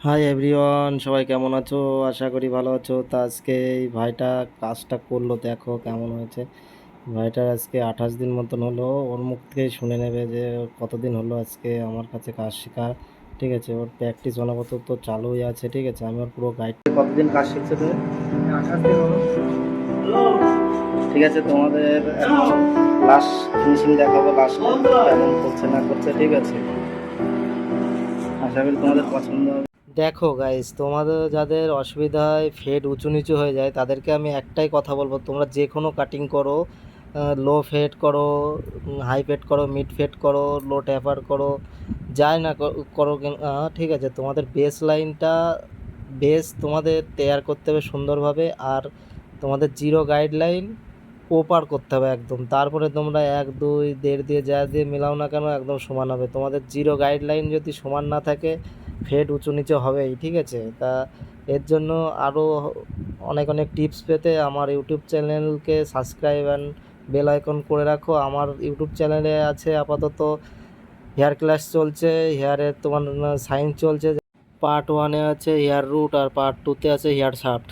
Hi everyone, সবাই কেমন আছো? আশা করি ভালো আছো। তা আজকে এই ভাইটা কাজটা করলো, দেখো কেমন হয়েছে। ভাইটার আজকে 28 দিন মতন হলো। ওর মুখ থেকেই শুনে নেবে যে ওর কতদিন হলো আজকে আমার কাছে কাজ শেখা। ঠিক আছে, ওর প্র্যাকটিস অনবরত তো চালুই আছে। ঠিক আছে, আমি ওর পুরো গাইড। কতদিন কাজ শিখছো তুমি? 28 দিন হলো। ঠিক আছে, তোমাদের লাস্ট ফিনিশিং দেখাবো, লাস্ট কেমন করছে না করছে। ঠিক আছে, আশা করি তোমাদের পছন্দ হবে। দেখো গাইস, তোমাদের যাদের অসুবিধা হয়, ফেড উঁচু নিচু হয়ে যায়, তাদেরকে আমি একটাই কথা বলবো, তোমরা যে কোনো কাটিং করো, লো ফেড করো, হাই ফেড করো, মিড ফেড করো, লো ট্যাপার করো, যাই না করো ঠিক আছে, তোমাদের বেস লাইনটা বেস তোমাদের তৈয়ার করতে হবে সুন্দরভাবে। আর তোমাদের জিরো গাইডলাইন প্রপার করতে হবে একদম। তারপরে তোমরা 1 2 1.5 দিয়ে যা দিয়ে মেলাও না কেন একদম সমান হবে। তোমাদের জিরো গাইডলাইন যদি সমান না থাকে, ফেড উঁচু নিচু হবেই। ঠিক আছে, তা এর জন্য আরও অনেক অনেক টিপস পেতে আমার ইউটিউব চ্যানেলকে সাবস্ক্রাইব অ্যান্ড বেল আইকন করে রাখো। আমার ইউটিউব চ্যানেলে আছে আপাতত হেয়ার ক্লাস চলছে, হেয়ারের তোমার সাইন্স চলছে। পার্ট 1-এ আছে হেয়ার রুট, আর পার্ট 2-তে আছে হেয়ার শাফট।